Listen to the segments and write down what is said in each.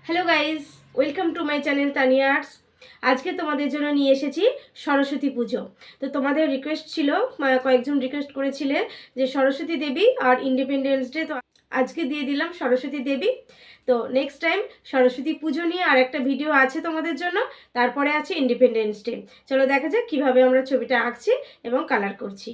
Hello guys, welcome to my channel Tania arts. আজকে তোমাদের জন্য নিয়ে এসেছি সরস্বতী পুজো। তো তোমাদের রিকোয়েস্ট ছিল, কয়েকজন রিকোয়েস্ট করেছিলে যে সরস্বতী দেবী আর ইন্ডিপেন্ডেন্স ডে, তো আজকে দিয়ে দিলাম সরস্বতী দেবী। তো নেক্সট টাইম সরস্বতী পুজো নিয়ে আর একটা ভিডিও আছে তোমাদের জন্য, তারপরে আছে ইন্ডিপেন্ডেন্স ডে। চলো দেখা যাক কীভাবে আমরা ছবিটা আঁকছি এবং কালার করছি।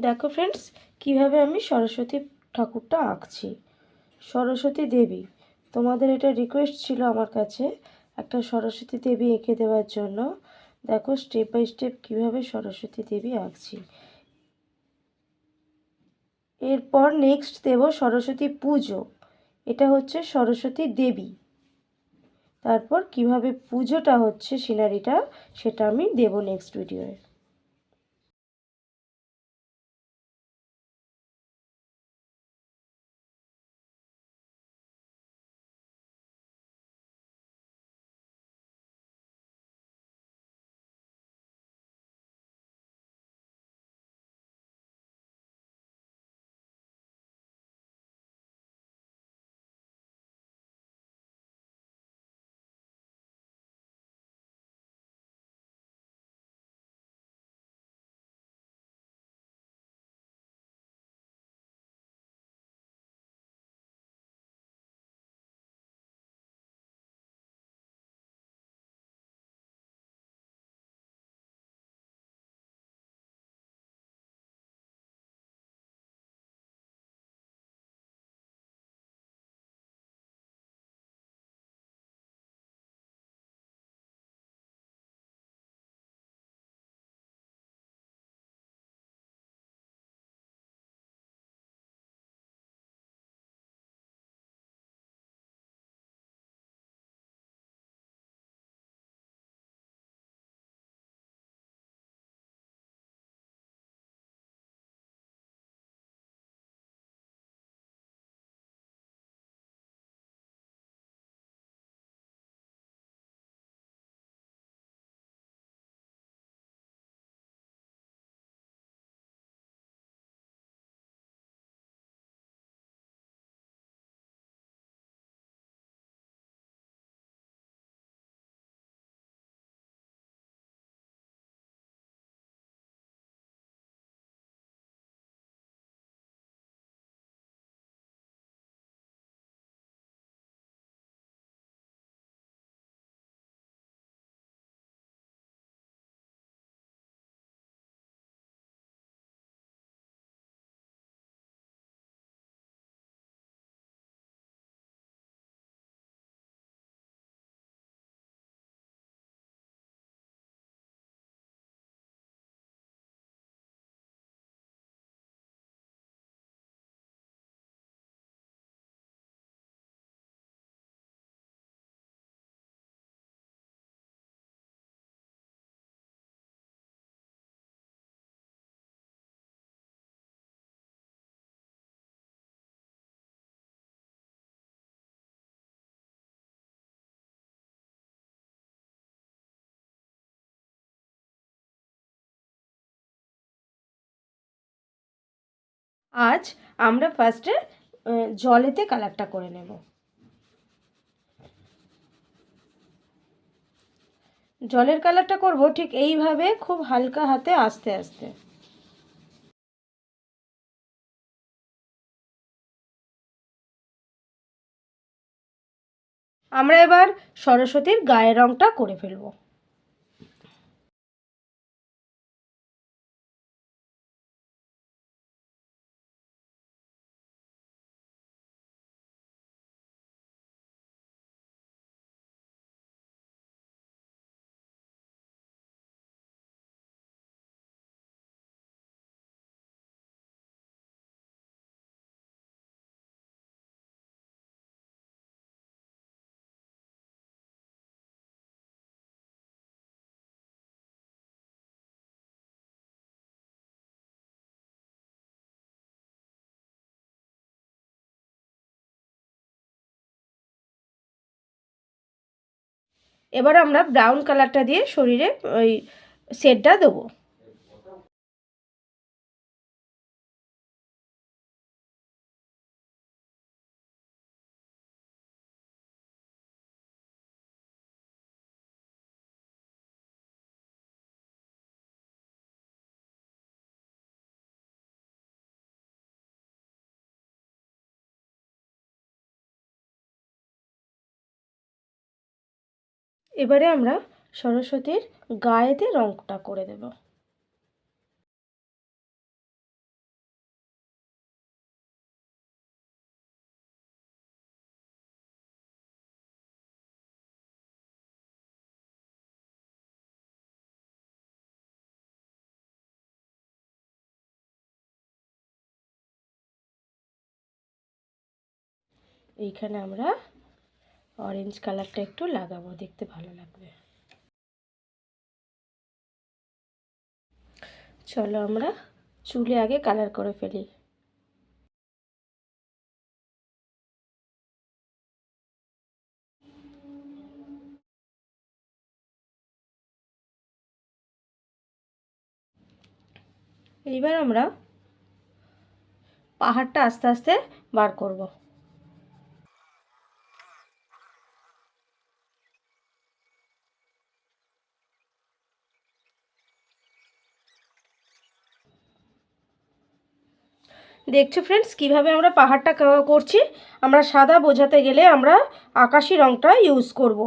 দেখো ফ্রেন্ডস, কিভাবে আমি সরস্বতী ঠাকুরটা আঁকছি। সরস্বতী দেবী, তোমাদের এটা রিকোয়েস্ট ছিল আমার কাছে একটা সরস্বতী দেবী এঁকে দেওয়ার জন্য। দেখো স্টেপ বাই স্টেপ কীভাবে সরস্বতী দেবী আঁকছি। এরপর নেক্সট দেব সরস্বতী পুজো, এটা হচ্ছে সরস্বতী দেবী। তারপর কিভাবে পুজোটা হচ্ছে সিনারিটা, সেটা আমি দেব নেক্সট ভিডিওয়ে। আজ আমরা ফার্স্টে জলেতে কালারটা করে নেব। জলের কালারটা করব ঠিক এইভাবে, খুব হালকা হাতে আস্তে আস্তে। আমরা এবার সরস্বতীর গায়ের রংটা করে ফেলব। এবার আমরা ব্রাউন কালারটা দিয়ে শরীরে ওই শেডটা দেবো। এবারে আমরা সরস্বতীর গায়েতে রংটা করে দেব। এইখানে আমরা অরেঞ্জ কালারটা একটু লাগাবো, দেখতে ভালো লাগবে। চলো আমরা চুলে আগে কালার করে ফেলি। এইবার আমরা পাহাড়টা আস্তে আস্তে বার করব। দেখছো ফ্রেন্ডস কিভাবে আমরা পাহাড়টা করছি। আমরা সাদা বোঝাতে গেলে আমরা আকাশি রঙটা ইউজ করব।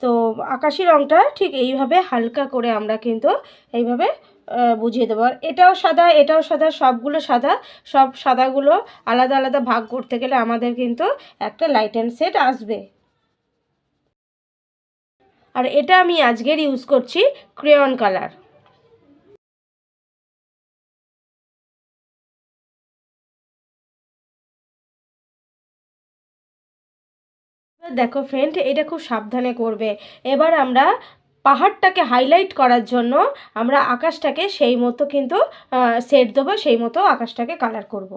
তো আকাশি রঙটা ঠিক এইভাবে হালকা করে আমরা কিন্তু এইভাবে বুঝিয়ে দেবো। আর এটাও সাদা, এটাও সাদা, সবগুলো সাদা। সব সাদাগুলো আলাদা আলাদা ভাগ করতে গেলে আমাদের কিন্তু একটা লাইট অ্যান্ড শেড আসবে। আর এটা আমি আজকের ইউজ করছি ক্রেয়ন কালার। দেখো ফ্রেন্ড, এটা খুব সাবধানে করবে। এবার আমরা পাহাড়টাকে হাইলাইট করার জন্য আমরা আকাশটাকে সেই মতো কিন্তু শেড দেবো, সেই মতো আকাশটাকে কালার করব।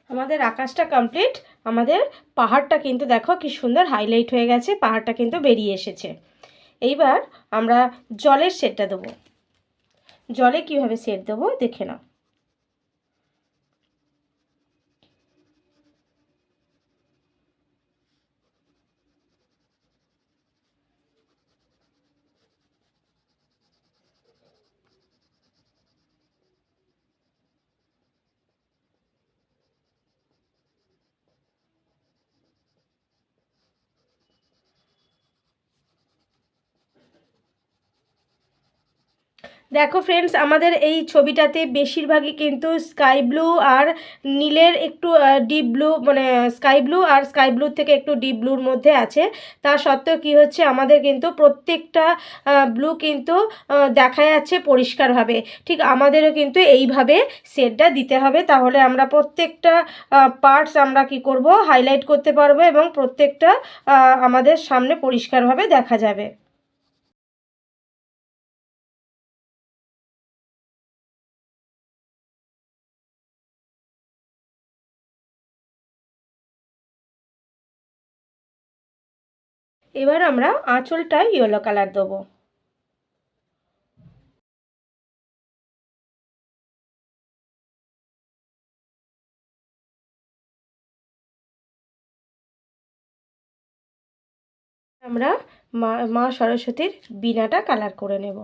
আমাদের আকাশটা কমপ্লিট। আমাদের পাহাড়টা কিন্তু দেখো কি সুন্দর হাইলাইট হয়ে গেছে, পাহাড়টা কিন্তু বেরিয়ে এসেছে। এইবার আমরা জলের শেডটা দেবো। জলে কিভাবে শেড দেবো দেখে নাও। দেখো ফ্রেন্ডস, আমাদের এই ছবিটাতে বেশিরভাগই কিন্তু স্কাই ব্লু আর নীলের একটু ডিপ ব্লু, মানে স্কাই ব্লু আর স্কাই ব্লুর থেকে একটু ডিপ ব্লুর মধ্যে আছে। তা সত্ত্বেও কী হচ্ছে, আমাদের কিন্তু প্রত্যেকটা ব্লু কিন্তু দেখা যাচ্ছে পরিষ্কারভাবে। ঠিক আমাদেরও কিন্তু এইভাবে শেডটা দিতে হবে, তাহলে আমরা প্রত্যেকটা পার্টস আমরা কি করব, হাইলাইট করতে পারবো এবং প্রত্যেকটা আমাদের সামনে পরিষ্কারভাবে দেখা যাবে। এবার আমরা আঁচলটা ইয়েলো কালার দেবো। আমরা মা সরস্বতীর বীণাটা কালার করে নেব।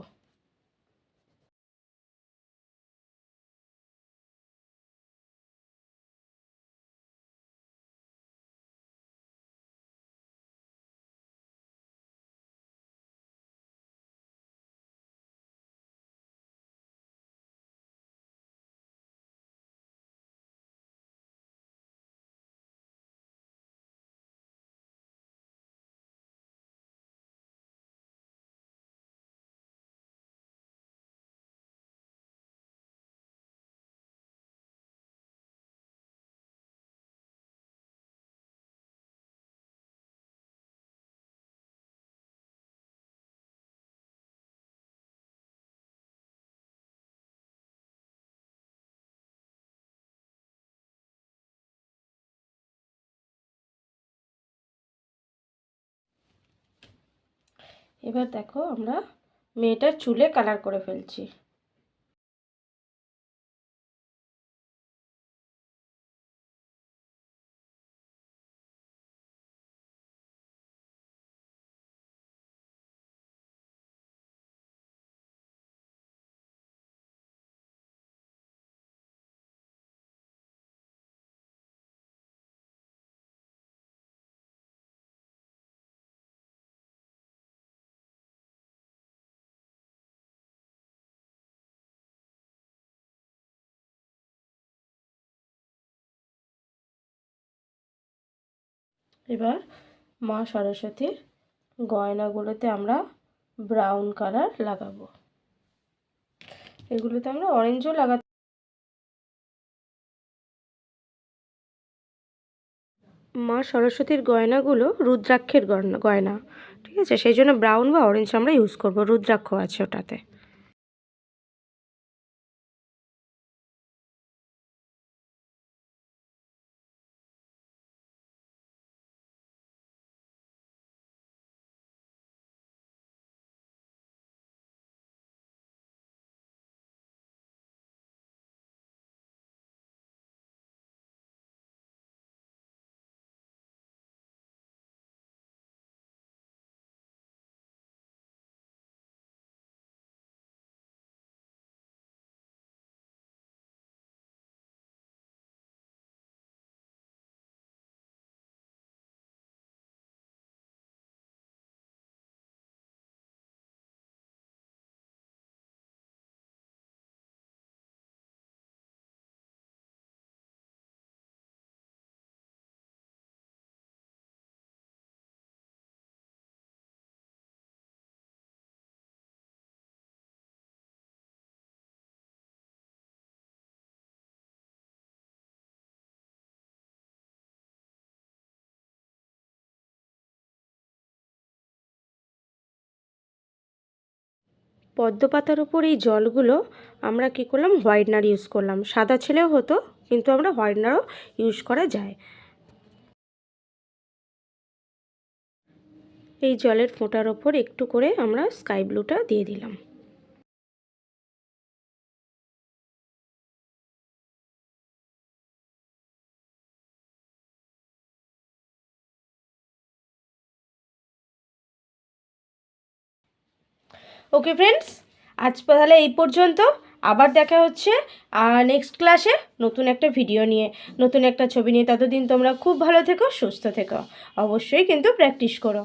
এবার দেখো আমরা মেয়েটার চুলে কালার করে ফেলছি। এবার মা সরস্বতীর গয়নাগুলোতে আমরা ব্রাউন কালার লাগাবো। এগুলোতে আমরা অরেঞ্জও লাগাতে। মা সরস্বতীর গয়নাগুলো রুদ্রাক্ষের গয়না, ঠিক আছে, সেই জন্য ব্রাউন বা অরেঞ্জ আমরা ইউজ করব, রুদ্রাক্ষ আছে ওটাতে। পদ্ম পাতার ওপর এই জলগুলো আমরা কি করলাম, হোয়াইটনার ইউজ করলাম। সাদা ছেলেও হতো, কিন্তু আমরা হোয়াইটনারও ইউজ করা যায়। এই জলের ফোঁটার ওপর একটু করে আমরা স্কাই ব্লুটা দিয়ে দিলাম। ওকে ফ্রেন্ডস, আজ তাহলে এই পর্যন্ত। আবার দেখা হচ্ছে নেক্সট ক্লাসে নতুন একটা ভিডিও নিয়ে, নতুন একটা ছবি নিয়ে। ততদিন তোমরা খুব ভালো থেকো, সুস্থ থেকো, অবশ্যই কিন্তু প্র্যাকটিস করো।